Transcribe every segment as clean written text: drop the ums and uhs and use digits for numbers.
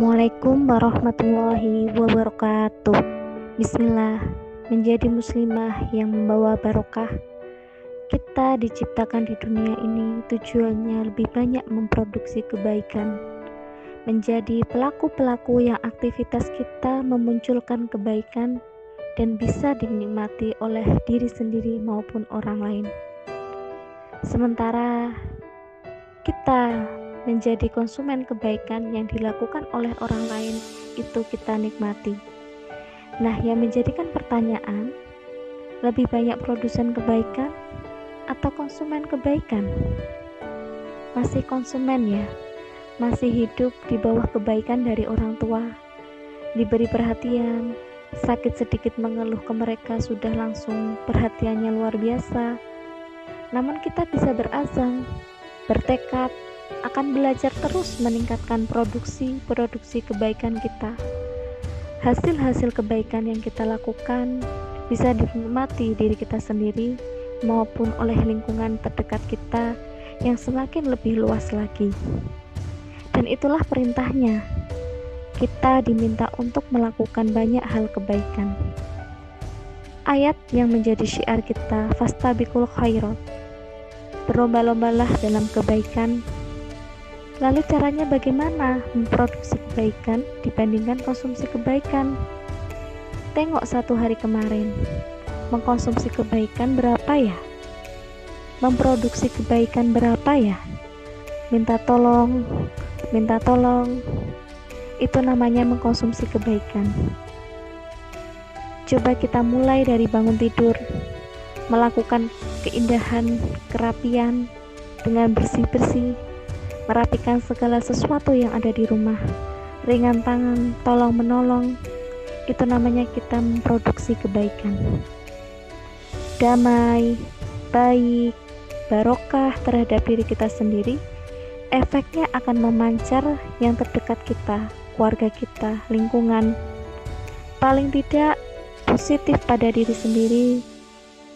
Assalamualaikum warahmatullahi wabarakatuh. Bismillah, menjadi muslimah yang membawa barokah. Kita diciptakan di dunia ini tujuannya lebih banyak memproduksi kebaikan, menjadi pelaku-pelaku yang aktivitas kita memunculkan kebaikan dan bisa dinikmati oleh diri sendiri maupun orang lain. Sementara kita menjadi konsumen kebaikan yang dilakukan oleh orang lain, itu kita nikmati. Nah, yang menjadikan pertanyaan, lebih banyak produsen kebaikan atau konsumen kebaikan? Masih konsumen ya, masih hidup di bawah kebaikan dari orang tua, diberi perhatian, sakit sedikit mengeluh ke mereka sudah langsung perhatiannya luar biasa. Namun kita bisa berazam, bertekad akan belajar terus meningkatkan produksi kebaikan kita. Hasil-hasil kebaikan yang kita lakukan bisa dinikmati diri kita sendiri maupun oleh lingkungan terdekat kita yang semakin lebih luas lagi. Dan itulah perintahnya, kita diminta untuk melakukan banyak hal kebaikan. Ayat yang menjadi syiar kita, fastabiqul khairat, berlomba-lombalah dalam kebaikan. Lalu caranya bagaimana memproduksi kebaikan dibandingkan konsumsi kebaikan? Tengok satu hari kemarin, mengkonsumsi kebaikan berapa ya? Memproduksi kebaikan berapa ya? Minta tolong, itu namanya mengkonsumsi kebaikan. Coba kita mulai dari bangun tidur, melakukan keindahan, kerapian dengan bersih-bersih, merapikan segala sesuatu yang ada di rumah, ringan tangan, tolong menolong, itu namanya kita memproduksi kebaikan. Damai, baik, barokah terhadap diri kita sendiri, efeknya akan memancar yang terdekat kita, keluarga kita, lingkungan. Paling tidak positif pada diri sendiri,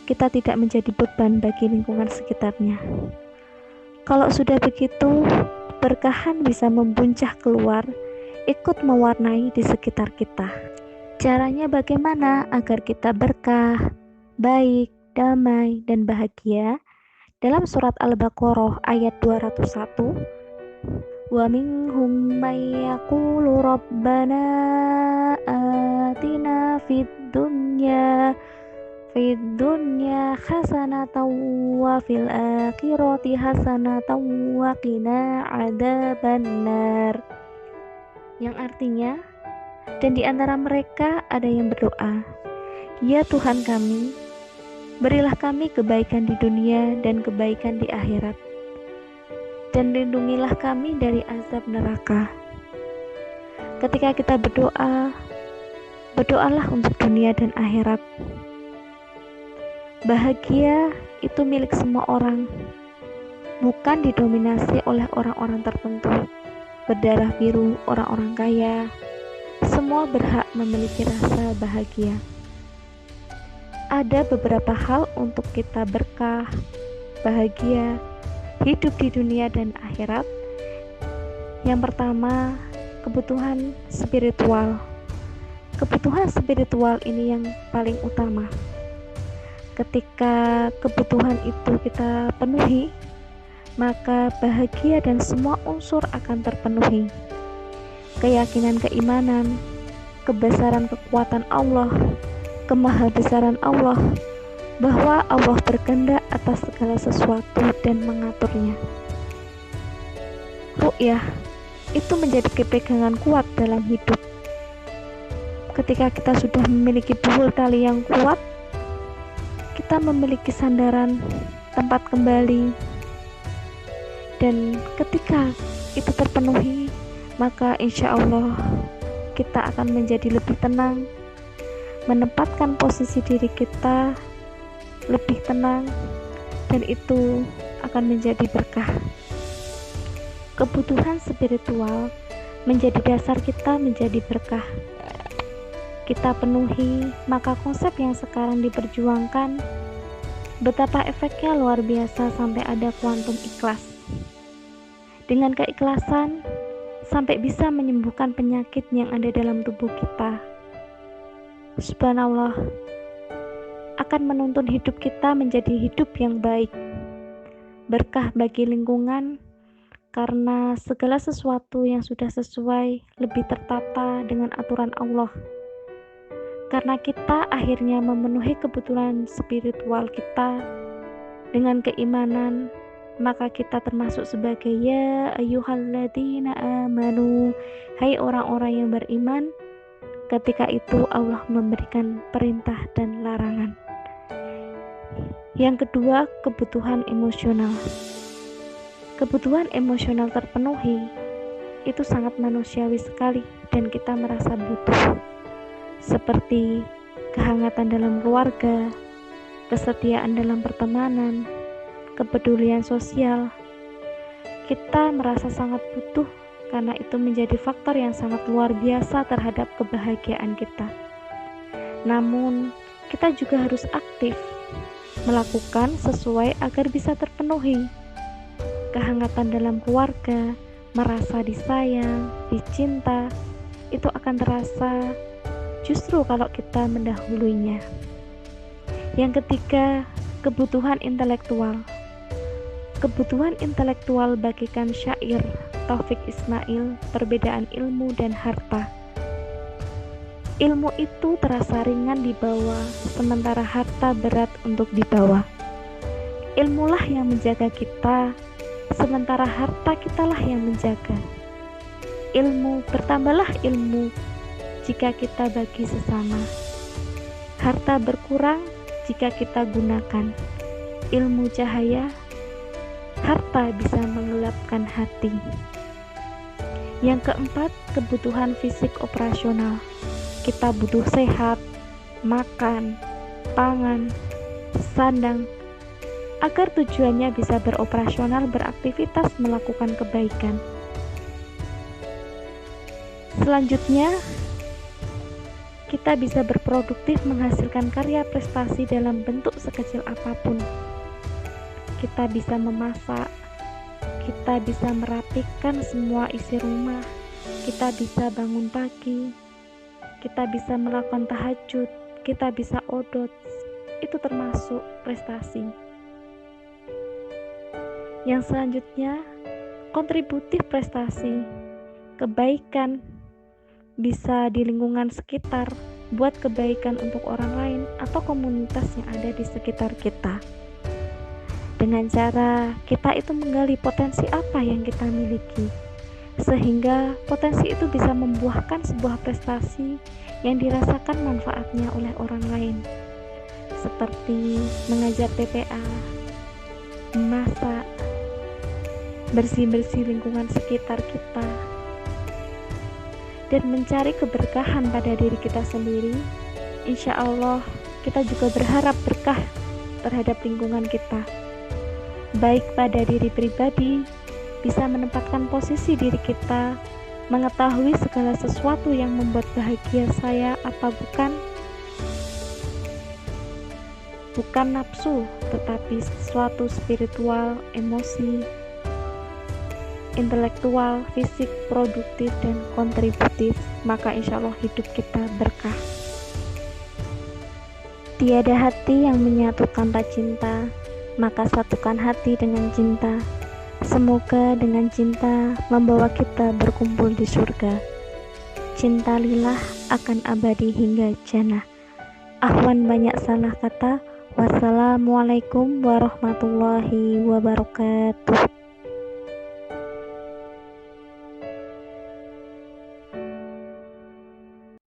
kita tidak menjadi beban bagi lingkungan sekitarnya. Kalau sudah begitu, berkahan bisa membuncah keluar, ikut mewarnai di sekitar kita. Caranya bagaimana agar kita berkah, baik, damai, dan bahagia? Dalam surat Al-Baqarah ayat 201, wa minhum may yaqulu rabbana atina fid dunya hasanatan wa fil akhirati hasanatan wa qina adzabannar, yang artinya, dan di antara mereka ada yang berdoa, ya Tuhan kami, berilah kami kebaikan di dunia dan kebaikan di akhirat, dan lindungilah kami dari azab neraka. Ketika kita berdoa, berdoalah untuk dunia dan akhirat. Bahagia itu milik semua orang, bukan didominasi oleh orang-orang tertentu, berdarah biru, orang-orang kaya. Semua berhak memiliki rasa bahagia. Ada beberapa hal untuk kita berkah, bahagia, hidup di dunia dan akhirat. Yang pertama, kebutuhan spiritual. Kebutuhan spiritual ini yang paling utama. Ketika kebutuhan itu kita penuhi, maka bahagia dan semua unsur akan terpenuhi. Keyakinan keimanan, kebesaran kekuatan Allah, kemahabesaran Allah, bahwa Allah berkehendak atas segala sesuatu dan mengaturnya. Ru'yah itu menjadi kepegangan kuat dalam hidup. Ketika kita sudah memiliki buhul tali yang kuat, kita memiliki sandaran, tempat kembali, dan ketika itu terpenuhi, maka insya Allah kita akan menjadi lebih tenang, menempatkan posisi diri kita lebih tenang, dan itu akan menjadi berkah. Kebutuhan spiritual menjadi dasar kita menjadi berkah. Kita penuhi, maka konsep yang sekarang diperjuangkan, betapa efeknya luar biasa sampai ada kuantum ikhlas. Dengan keikhlasan, sampai bisa menyembuhkan penyakit yang ada dalam tubuh kita. Subhanallah, akan menuntun hidup kita menjadi hidup yang baik, berkah bagi lingkungan, karena segala sesuatu yang sudah sesuai lebih tertata dengan aturan Allah. Karena kita akhirnya memenuhi kebutuhan spiritual kita dengan keimanan, maka kita termasuk sebagai ya ayyuhalladzina amanu, hai orang-orang yang beriman. Ketika itu Allah memberikan perintah dan larangan. Yang kedua, kebutuhan emosional. Kebutuhan emosional terpenuhi itu sangat manusiawi sekali dan kita merasa butuh, seperti kehangatan dalam keluarga, kesetiaan dalam pertemanan, kepedulian sosial. Kita merasa sangat butuh karena itu menjadi faktor yang sangat luar biasa terhadap kebahagiaan kita. Namun, kita juga harus aktif melakukan sesuai agar bisa terpenuhi. Kehangatan dalam keluarga, merasa disayang, dicinta, itu akan terasa justru kalau kita mendahulunya. Yang ketiga, kebutuhan intelektual. Kebutuhan intelektual bagikan syair Taufik Ismail, perbedaan ilmu dan harta. Ilmu itu terasa ringan dibawa, sementara harta berat untuk dibawa. Ilmulah yang menjaga kita, sementara harta kitalah yang menjaga. Bertambahlah ilmu jika kita bagi sesama. Harta berkurang jika kita gunakan. Ilmu cahaya, harta bisa menggelapkan hati. Yang keempat, kebutuhan fisik operasional. Kita butuh sehat, makan, pangan, sandang, agar tujuannya bisa beroperasional, beraktivitas, melakukan kebaikan. Selanjutnya, kita bisa berproduktif menghasilkan karya prestasi dalam bentuk sekecil apapun. Kita bisa memasak, kita bisa merapikan semua isi rumah, kita bisa bangun pagi, kita bisa melakukan tahajud, kita bisa odot. Itu termasuk prestasi. Yang selanjutnya, kontributif prestasi. Kebaikan bisa di lingkungan sekitar, buat kebaikan untuk orang lain atau komunitas yang ada di sekitar kita. Dengan cara kita itu menggali potensi apa yang kita miliki, sehingga potensi itu bisa membuahkan sebuah prestasi yang dirasakan manfaatnya oleh orang lain, seperti mengajar TPA, memasak, bersih-bersih lingkungan sekitar kita, dan mencari keberkahan pada diri kita sendiri. Insya Allah kita juga berharap berkah terhadap lingkungan kita, baik pada diri pribadi, bisa menempatkan posisi diri kita, mengetahui segala sesuatu yang membuat bahagia saya apa bukan nafsu, tetapi sesuatu spiritual, emosi, intelektual, fisik, produktif, dan kontributif, maka insya Allah hidup kita berkah. Tiada hati yang menyatu tanpa cinta, maka satukan hati dengan cinta. Semoga dengan cinta membawa kita berkumpul di surga. Cinta lillah akan abadi hingga jannah. Ahwan banyak salah kata. Wassalamualaikum warahmatullahi wabarakatuh.